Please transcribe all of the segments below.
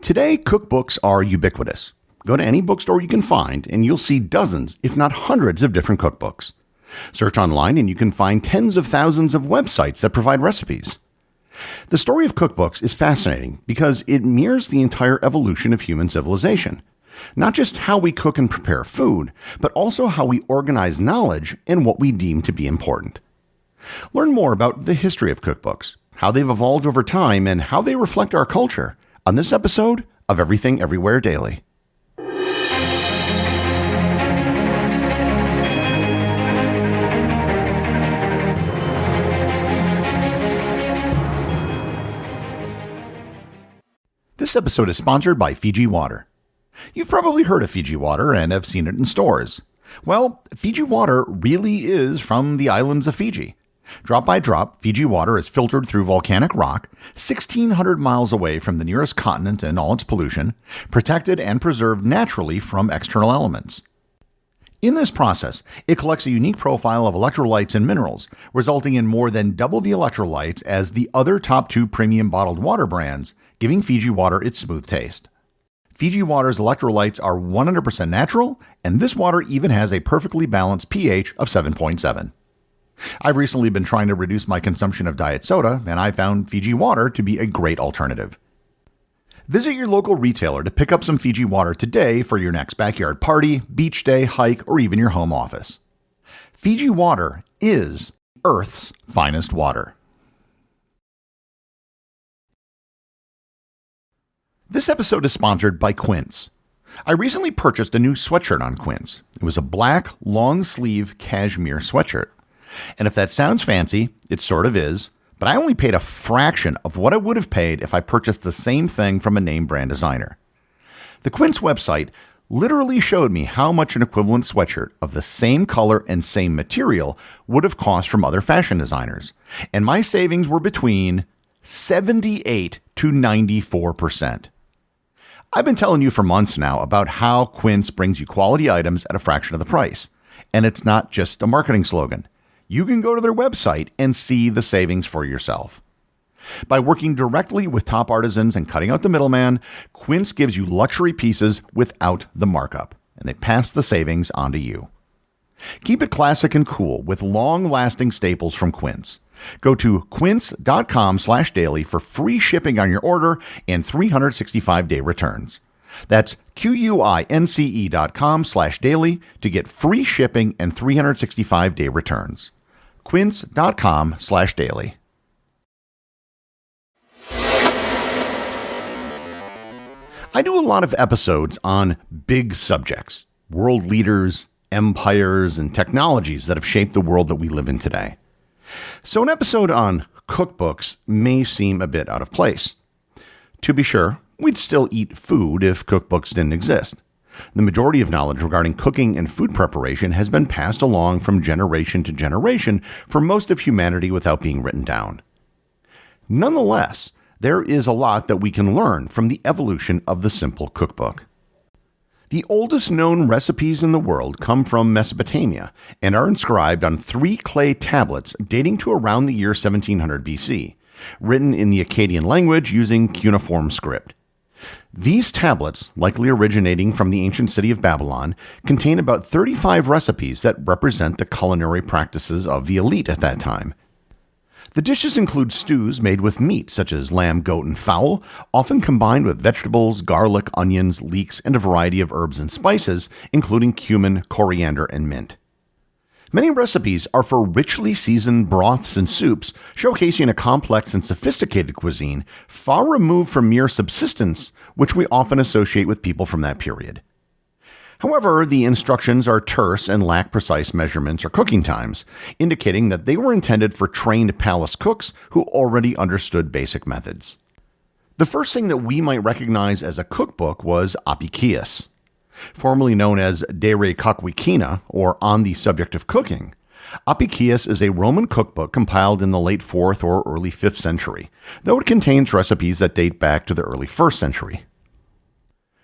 Today, cookbooks are ubiquitous. Go to any bookstore you can find, and you'll see dozens, if not hundreds, of different cookbooks. Search online, and you can find tens of thousands of websites that provide recipes. The story of cookbooks is fascinating because it mirrors the entire evolution of human civilization. Not just how we cook and prepare food, but also how we organize knowledge and what we deem to be important. Learn more about the history of cookbooks, how they've evolved over time, and how they reflect our culture on this episode of Everything Everywhere Daily. This episode is sponsored by Fiji Water. You've probably heard of Fiji Water and have seen it in stores. Well, Fiji Water really is from the islands of Fiji. Drop by drop, Fiji water is filtered through volcanic rock, 1,600 miles away from the nearest continent and all its pollution, protected and preserved naturally from external elements. In this process, it collects a unique profile of electrolytes and minerals, resulting in more than double the electrolytes as the other top two premium bottled water brands, giving Fiji water its smooth taste. Fiji water's electrolytes are 100% natural, and this water even has a perfectly balanced pH of 7.7. I've recently been trying to reduce my consumption of diet soda, and I found Fiji water to be a great alternative. Visit your local retailer to pick up some Fiji water today for your next backyard party, beach day, hike, or even your home office. Fiji water is Earth's finest water. This episode is sponsored by Quince. I recently purchased a new sweatshirt on Quince. It was a black, long-sleeve cashmere sweatshirt. And if that sounds fancy, it sort of is, but I only paid a fraction of what I would have paid if I purchased the same thing from a name brand designer. The Quince website literally showed me how much an equivalent sweatshirt of the same color and same material would have cost from other fashion designers, and my savings were between 78 to 94%. I've been telling you for months now about how Quince brings you quality items at a fraction of the price, and it's not just a marketing slogan. You can go to their website and see the savings for yourself. By working directly with top artisans and cutting out the middleman, Quince gives you luxury pieces without the markup, and they pass the savings on to you. Keep it classic and cool with long-lasting staples from Quince. Go to quince.com/daily for free shipping on your order and 365-day returns. That's QUINCE.com/daily to get free shipping and 365-day returns. Quince.com/daily. I do a lot of episodes on big subjects, world leaders, empires, and technologies that have shaped the world that we live in today. So an episode on cookbooks may seem a bit out of place. To be sure, we'd still eat food if cookbooks didn't exist. The majority of knowledge regarding cooking and food preparation has been passed along from generation to generation for most of humanity without being written down. Nonetheless, there is a lot that we can learn from the evolution of the simple cookbook. The oldest known recipes in the world come from Mesopotamia and are inscribed on 3 clay tablets dating to around the year 1700 BC, written in the Akkadian language using cuneiform script. These tablets, likely originating from the ancient city of Babylon, contain about 35 recipes that represent the culinary practices of the elite at that time. The dishes include stews made with meat such as lamb, goat, and fowl, often combined with vegetables, garlic, onions, leeks, and a variety of herbs and spices, including cumin, coriander, and mint. Many recipes are for richly seasoned broths and soups, showcasing a complex and sophisticated cuisine far removed from mere subsistence, which we often associate with people from that period. However, the instructions are terse and lack precise measurements or cooking times, indicating that they were intended for trained palace cooks who already understood basic methods. The first thing that we might recognize as a cookbook was ubiquitous. Formerly known as De Re Coquina, or On the Subject of Cooking, ubiquitous is a Roman cookbook compiled in the late 4th or early 5th century, though it contains recipes that date back to the early 1st century.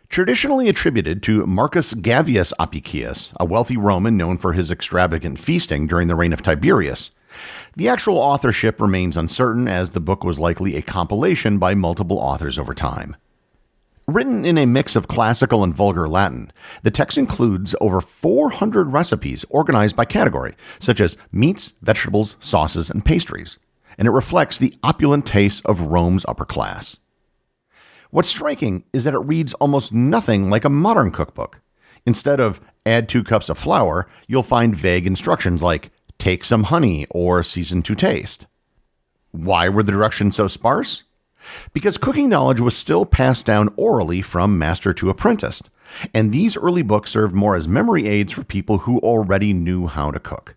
Traditionally attributed to Marcus Gavius Apicius, a wealthy Roman known for his extravagant feasting during the reign of Tiberius, the actual authorship remains uncertain, as the book was likely a compilation by multiple authors over time. Written in a mix of classical and vulgar Latin, the text includes over 400 recipes organized by category, such as meats, vegetables, sauces, and pastries, and it reflects the opulent tastes of Rome's upper class. What's striking is that it reads almost nothing like a modern cookbook. Instead of add 2 cups of flour, you'll find vague instructions like take some honey or season to taste. Why were the directions so sparse? Because cooking knowledge was still passed down orally from master to apprentice, and these early books served more as memory aids for people who already knew how to cook.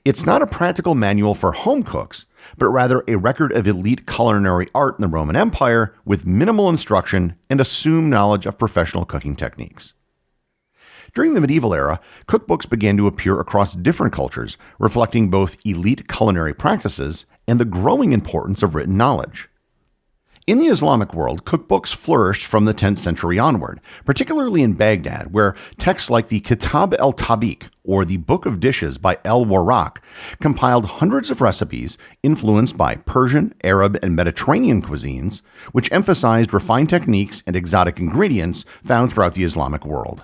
It's not a practical manual for home cooks, but rather a record of elite culinary art in the Roman Empire with minimal instruction and assumed knowledge of professional cooking techniques. During the medieval era, cookbooks began to appear across different cultures, reflecting both elite culinary practices and the growing importance of written knowledge. In the Islamic world, cookbooks flourished from the 10th century onward, particularly in Baghdad, where texts like the Kitab el-Tabiq, or the Book of Dishes by El-Warraq, compiled hundreds of recipes influenced by Persian, Arab, and Mediterranean cuisines, which emphasized refined techniques and exotic ingredients found throughout the Islamic world.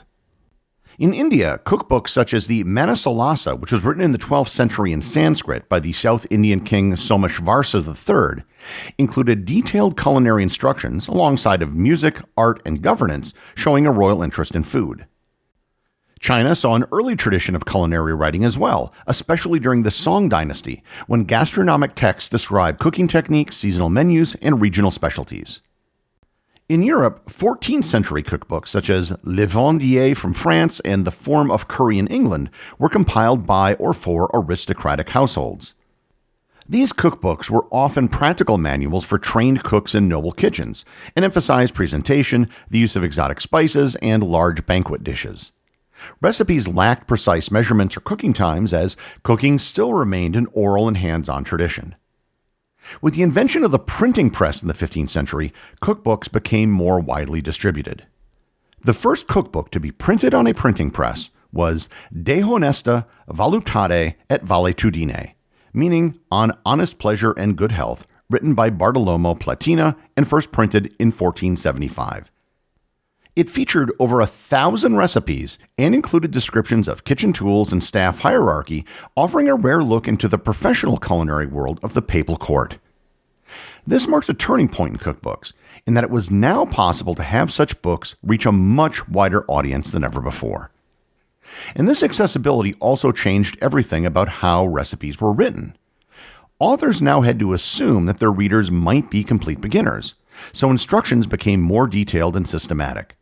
In India, cookbooks such as the Manasollasa, which was written in the 12th century in Sanskrit by the South Indian king Someshvarsa III, included detailed culinary instructions alongside of music, art, and governance, showing a royal interest in food. China saw an early tradition of culinary writing as well, especially during the Song dynasty, when gastronomic texts described cooking techniques, seasonal menus, and regional specialties. In Europe, 14th century cookbooks such as Le Vendier from France and The Form of Curry in England were compiled by or for aristocratic households. These cookbooks were often practical manuals for trained cooks in noble kitchens and emphasized presentation, the use of exotic spices, and large banquet dishes. Recipes lacked precise measurements or cooking times, as cooking still remained an oral and hands-on tradition. With the invention of the printing press in the 15th century, cookbooks became more widely distributed. The first cookbook to be printed on a printing press was De Honesta Voluptate et Valetudine, meaning On Honest Pleasure and Good Health, written by Bartolomeo Platina and first printed in 1475. It featured over 1,000 recipes and included descriptions of kitchen tools and staff hierarchy, offering a rare look into the professional culinary world of the papal court. This marked a turning point in cookbooks, in that it was now possible to have such books reach a much wider audience than ever before. And this accessibility also changed everything about how recipes were written. Authors now had to assume that their readers might be complete beginners, so instructions became more detailed and systematic.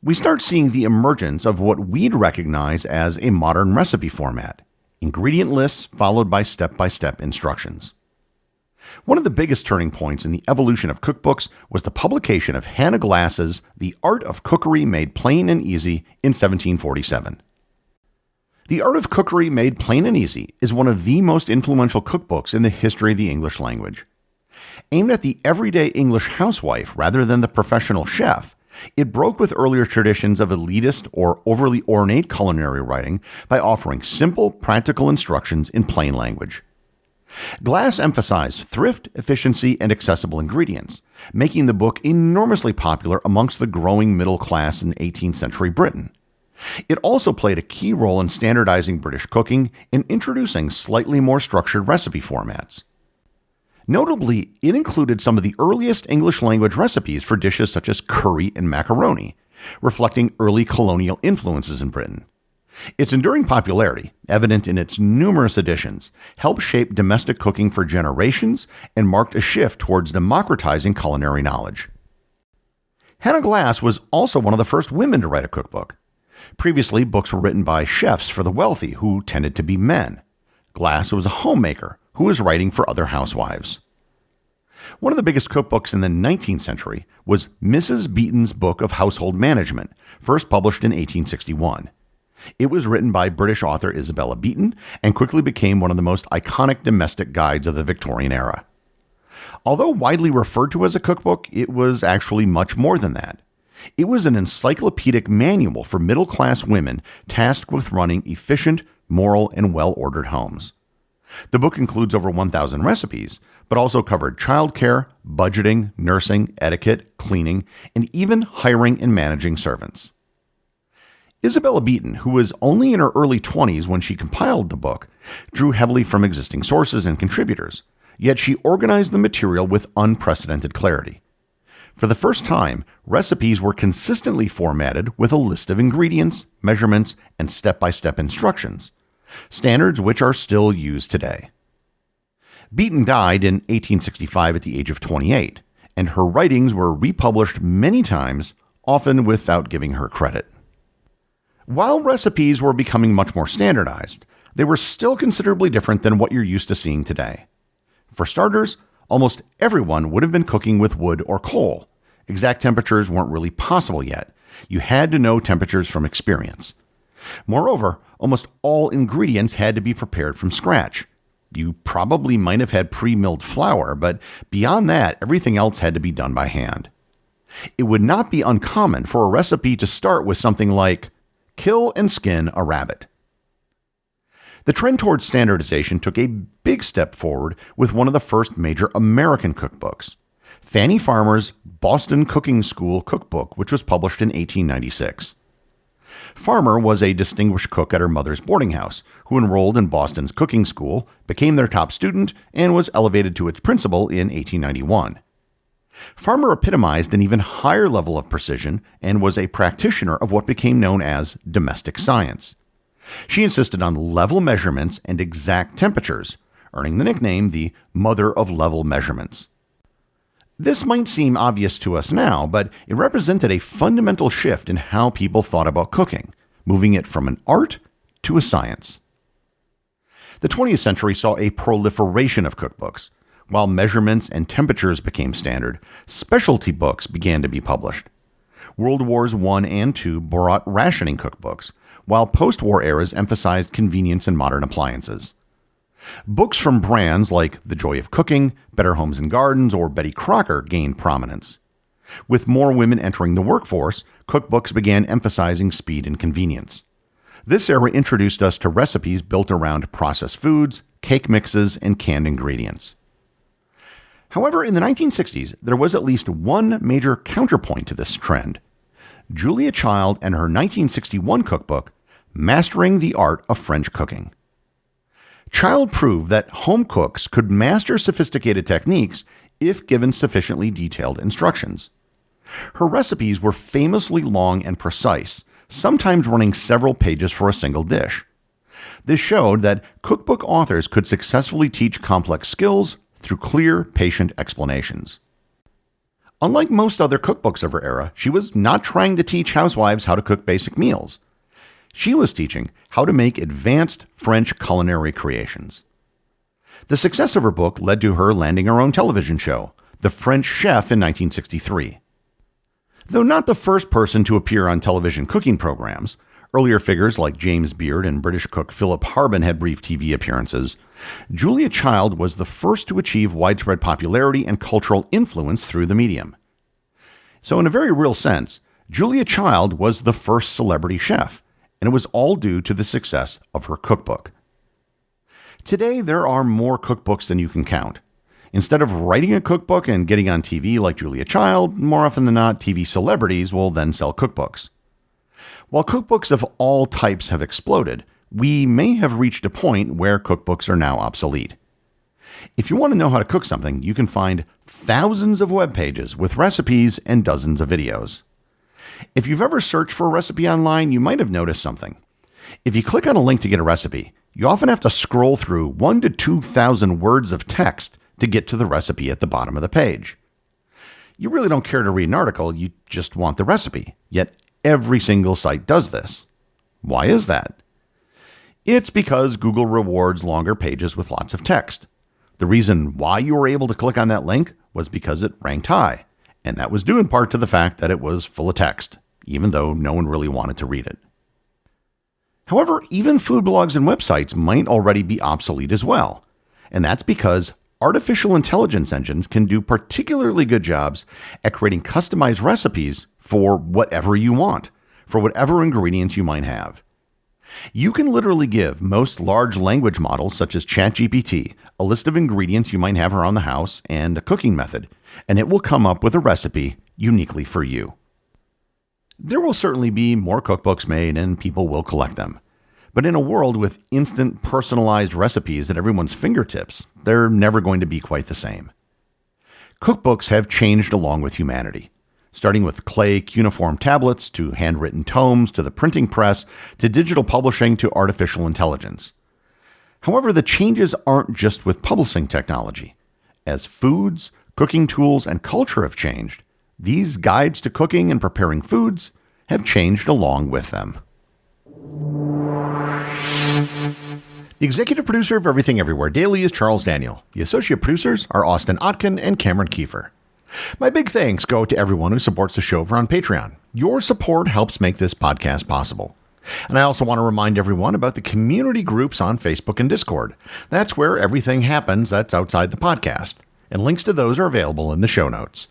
We start seeing the emergence of what we'd recognize as a modern recipe format: ingredient lists followed by step-by-step instructions. One of the biggest turning points in the evolution of cookbooks was the publication of Hannah Glass's The Art of Cookery Made Plain and Easy in 1747. The Art of Cookery Made Plain and Easy is one of the most influential cookbooks in the history of the English language. Aimed at the everyday English housewife rather than the professional chef, it broke with earlier traditions of elitist or overly ornate culinary writing by offering simple, practical instructions in plain language. Glass emphasized thrift, efficiency, and accessible ingredients, making the book enormously popular amongst the growing middle class in 18th century Britain. It also played a key role in standardizing British cooking and introducing slightly more structured recipe formats. Notably, it included some of the earliest English language recipes for dishes such as curry and macaroni, reflecting early colonial influences in Britain. Its enduring popularity, evident in its numerous editions, helped shape domestic cooking for generations and marked a shift towards democratizing culinary knowledge. Hannah Glass was also one of the first women to write a cookbook. Previously, books were written by chefs for the wealthy, who tended to be men. Glass was a homemaker who was writing for other housewives. One of the biggest cookbooks in the 19th century was Mrs. Beeton's Book of Household Management, first published in 1861. It was written by British author Isabella Beeton and quickly became one of the most iconic domestic guides of the Victorian era. Although widely referred to as a cookbook, it was actually much more than that. It was an encyclopedic manual for middle-class women tasked with running efficient, moral, and well-ordered homes. The book includes over 1,000 recipes, but also covered childcare, budgeting, nursing, etiquette, cleaning, and even hiring and managing servants. Isabella Beeton, who was only in her early 20s when she compiled the book, drew heavily from existing sources and contributors, yet she organized the material with unprecedented clarity. For the first time, recipes were consistently formatted with a list of ingredients, measurements, and step-by-step instructions, standards which are still used today. Beeton died in 1865 at the age of 28, and her writings were republished many times, often without giving her credit. While recipes were becoming much more standardized, they were still considerably different than what you're used to seeing today. For starters, almost everyone would have been cooking with wood or coal. Exact temperatures weren't really possible yet. You had to know temperatures from experience. Moreover, almost all ingredients had to be prepared from scratch. You probably might have had pre-milled flour, but beyond that, everything else had to be done by hand. It would not be uncommon for a recipe to start with something like, kill and skin a rabbit. The trend towards standardization took a big step forward with one of the first major American cookbooks, Fannie Farmer's Boston Cooking School Cookbook, which was published in 1896. Farmer was a distinguished cook at her mother's boarding house, who enrolled in Boston's cooking school, became their top student, and was elevated to its principal in 1891. Farmer epitomized an even higher level of precision and was a practitioner of what became known as domestic science. She insisted on level measurements and exact temperatures, earning the nickname the Mother of Level Measurements. This might seem obvious to us now, but it represented a fundamental shift in how people thought about cooking, moving it from an art to a science. The 20th century saw a proliferation of cookbooks. While measurements and temperatures became standard, specialty books began to be published. World Wars I and II brought rationing cookbooks, while post-war eras emphasized convenience and modern appliances. Books from brands like The Joy of Cooking, Better Homes and Gardens, or Betty Crocker gained prominence. With more women entering the workforce, cookbooks began emphasizing speed and convenience. This era introduced us to recipes built around processed foods, cake mixes, and canned ingredients. However, in the 1960s, there was at least one major counterpoint to this trend. Julia Child and her 1961 cookbook, Mastering the Art of French Cooking. Child proved that home cooks could master sophisticated techniques if given sufficiently detailed instructions. Her recipes were famously long and precise, sometimes running several pages for a single dish. This showed that cookbook authors could successfully teach complex skills through clear, patient explanations. Unlike most other cookbooks of her era, she was not trying to teach housewives how to cook basic meals. She was teaching how to make advanced French culinary creations. The success of her book led to her landing her own television show, The French Chef, in 1963. Though not the first person to appear on television cooking programs, earlier figures like James Beard and British cook Philip Harbin had brief TV appearances, Julia Child was the first to achieve widespread popularity and cultural influence through the medium. So in a very real sense, Julia Child was the first celebrity chef, and it was all due to the success of her cookbook. Today, there are more cookbooks than you can count. Instead of writing a cookbook and getting on TV like Julia Child, more often than not, TV celebrities will then sell cookbooks. While cookbooks of all types have exploded, we may have reached a point where cookbooks are now obsolete. If you want to know how to cook something, you can find thousands of web pages with recipes and dozens of videos. If you've ever searched for a recipe online, you might have noticed something. If you click on a link to get a recipe, you often have to scroll through 1,000 to 2,000 words of text to get to the recipe at the bottom of the page. You really don't care to read an article, you just want the recipe. Yet every single site does this. Why is that? It's because Google rewards longer pages with lots of text. The reason why you were able to click on that link was because it ranked high, and that was due in part to the fact that it was full of text, even though no one really wanted to read it. However, even food blogs and websites might already be obsolete as well, and that's because artificial intelligence engines can do particularly good jobs at creating customized recipes for whatever you want, for whatever ingredients you might have. You can literally give most large language models, such as ChatGPT, a list of ingredients you might have around the house and a cooking method, and it will come up with a recipe uniquely for you. There will certainly be more cookbooks made and people will collect them. But in a world with instant personalized recipes at everyone's fingertips, they're never going to be quite the same. Cookbooks have changed along with humanity. Starting with clay cuneiform tablets, to handwritten tomes, to the printing press, to digital publishing, to artificial intelligence. However, the changes aren't just with publishing technology. As foods, cooking tools, and culture have changed, these guides to cooking and preparing foods have changed along with them. The executive producer of Everything Everywhere Daily is Charles Daniel. The associate producers are Austin Oetken and Cameron Kieffer. My big thanks go to everyone who supports the show over on Patreon. Your support helps make this podcast possible. And I also want to remind everyone about the community groups on Facebook and Discord. That's where everything happens that's outside the podcast. And links to those are available in the show notes.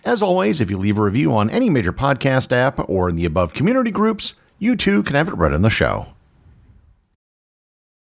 As always, if you leave a review on any major podcast app or in the above community groups, you too can have it read on the show.